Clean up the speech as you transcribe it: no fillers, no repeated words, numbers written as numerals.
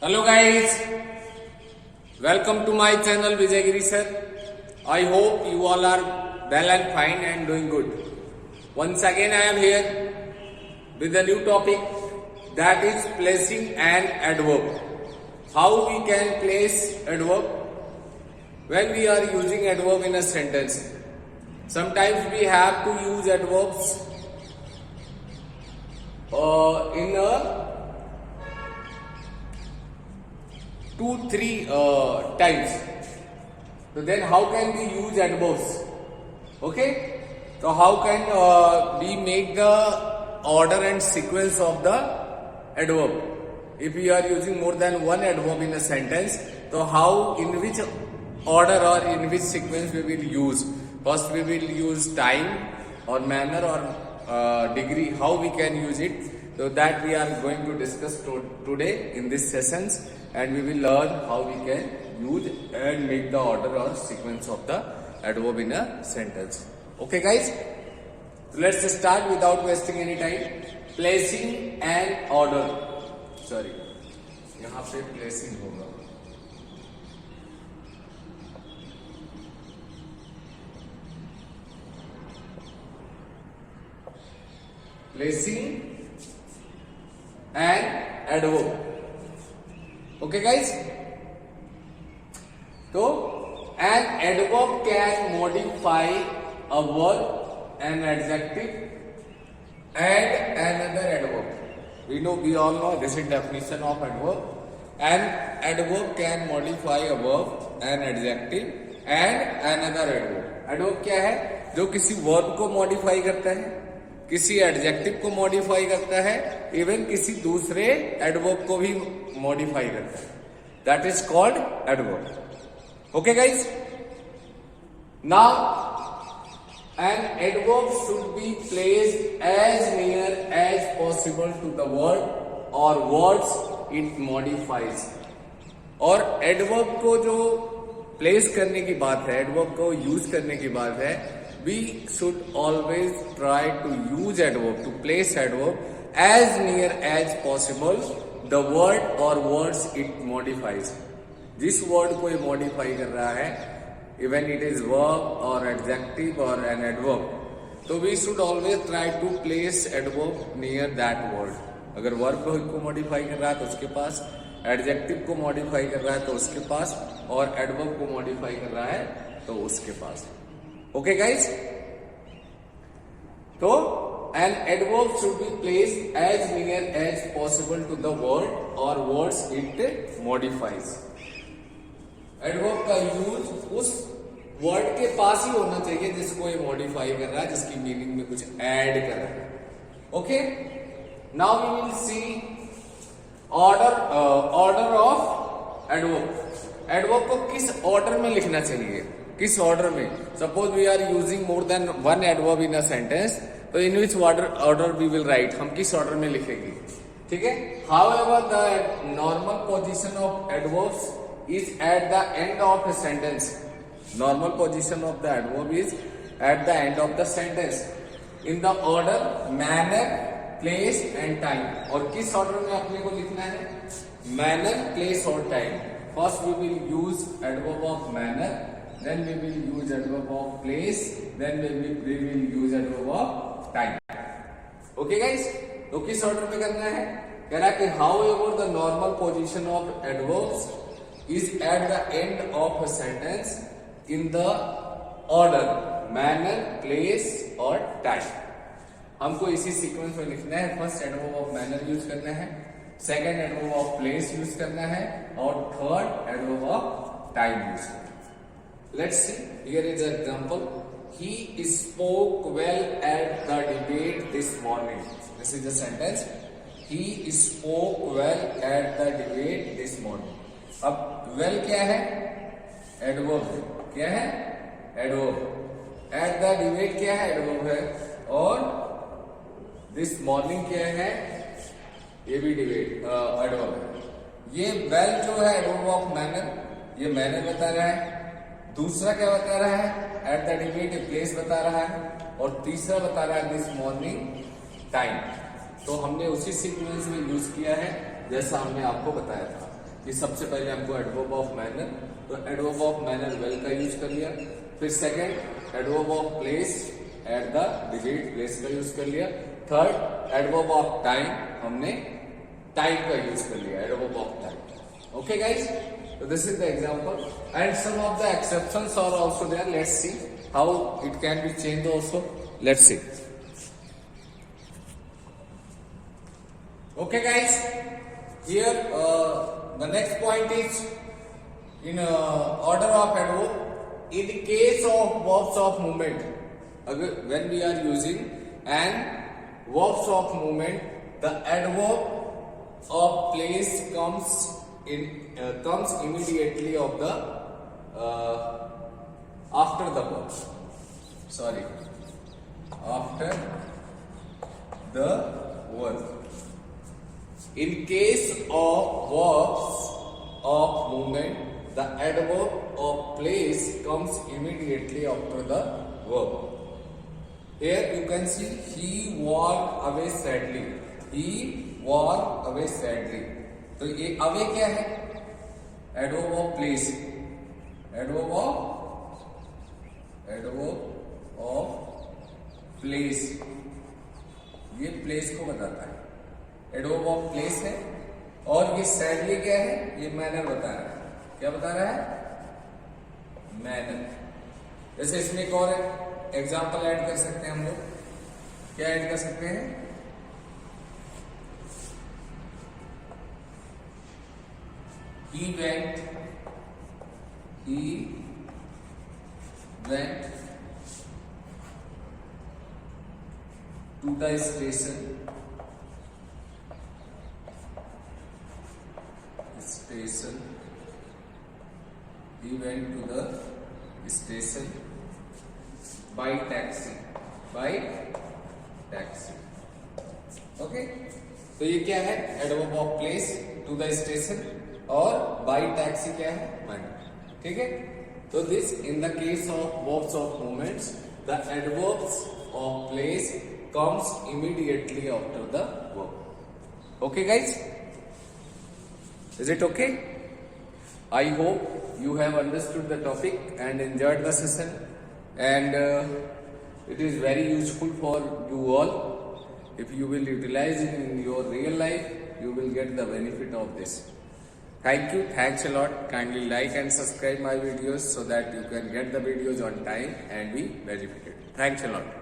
Hello guys, welcome to my channel Vijay sir. I hope you all are well and fine and doing good. Once again I am here with a new topic, that is placing an adverb. How we can place adverb when we are using adverb in a sentence. Sometimes we have to use adverbs in a 2-3 times. So then how can we use adverbs? Okay, so how can we make the order and sequence of the adverb? If we are using more than one adverb in a sentence, so how, in which order or in which sequence we will use? First we will use time or manner or degree, how we can use it. So that we are going to discuss today in this sessions, and we will learn how we can use and make the order or sequence of the adverb in a sentence. Okay guys, so let's start without wasting any time. Placing an order. Sorry, यहाँ पे placing होगा. Placing an adverb. Okay guys, so an adverb can modify a verb, an adjective and another adverb. We all know this is definition of adverb. An adverb can modify a verb, an adjective and another adverb. Adverb क्या है? जो किसी verb को modify करता है, किसी adjective को modify करता है, इवन किसी दूसरे एडवर्ब को भी मॉडिफाई करता है. That is called adverb. Okay guys, now an adverb should be placed as near as possible to the word or words it modifies. और एडवर्ब को जो प्लेस करने की बात है, एडवर्ब को यूज करने की बात है, we should always try to use adverb, to place adverb as near as possible the word or words it modifies. जिस word को ये modify कर रहा है, even it is verb or adjective or an adverb, so we should always try to place adverb near that word. अगर verb को modify कर रहा है तो उसके पास, adjective को modify कर रहा है तो उसके पास, और adverb को modify कर रहा है तो उसके पास. Okay guys, so an adverb should be placed as near as possible to the word or words it modifies. Adverb का यूज उस वर्ड के पास ही होना चाहिए जिसको ये मॉडिफाई कर रहा है, जिसकी मीनिंग में कुछ ऐड कर रहा है. Okay, now we will see order of adverb. Adverb को किस ऑर्डर में लिखना चाहिए, किस ऑर्डर में. Suppose we are using more than one adverb in a sentence, तो in which order we will write, हम किस ऑर्डर में लिखेंगे. ठीक है. However the normal position of adverbs is at the end of a sentence. Normal position of the adverb is at the end of the sentence in the order manner, place and time. और किस order में अपने को लिखना है? Manner, place और time. First we will use adverb of manner, then we will use adverb of place, then we will use adverb of time. Okay guys, तो किस ऑर्डर में करना है? कह रहा है कि however the normal position of adverbs is at the end of a sentence in the order manner, place और time. हमको इसी सीक्वेंस में लिखना है. First adverb of manner use करना है, second adverb of place use करना है, और third adverb of time use करना है. Let's see. Here is an example. He spoke well at the debate this morning. This is the sentence. He spoke well at the debate this morning. अब well क्या है? Adverb है. क्या है? Adverb. At the debate क्या है? Adverb है. और this morning क्या है? ये भी debate adverb है. ये well जो है adverb of manner, ये manner बता रहा है. दूसरा क्या बता रहा है? एट द डिबेट प्लेस बता रहा है. और तीसरा बता रहा है दिस मॉर्निंग टाइम. तो हमने उसी सीक्वेंस में यूज किया है जैसा हमने आपको बताया था. कि सबसे पहले हमको एडवर्ब ऑफ मैनर, तो एडवर्ब ऑफ मैनर वेल का यूज कर लिया। फिर second adverb of place at the digit, place का यूज कर लिया। थर्ड एडवर्ब ऑफ टाइम, हमने टाइम का यूज कर लिया, adverb of time. Okay guys, so this is the example and some of the exceptions are also there. Let's see how it can be changed also. Let's see. Okay guys, here the next point is in order of adverb. In case of verbs of movement, when we are using and verbs of movement, the adverb of place comes immediately of the after the verb. Sorry, after the verb. In case of verbs of movement, the adverb of place comes immediately after the verb. Here you can see he walked away sadly. He walked away sadly. तो ये away क्या है? Adverb of place, adverb of place, ये place को बताता है, adverb of place है। और ये सैडली क्या है? ये मैनर बता रहा है। क्या बता रहा है? मैनर। जैसे इसमें एक और एग्जाम्पल ऐड कर सकते हैं हम लोग, क्या ऐड कर सकते हैं? He went to the station. He went to the station by taxi. Okay? तो ये क्या है? Adverb of place, to the station, और बाई टैक्सी क्या है? मैनर। ठीक है, तो this in the case of verbs of movements, the adverbs of place comes immediately after the verb. Okay guys, is it okay? I hope you have understood the topic and enjoyed the session, and it is very useful for you all. If you will utilize it in your real life, you will get the benefit of this. Thank you. Thanks a lot. Kindly like and subscribe my videos so that you can get the videos on time and be benefited. Thanks a lot.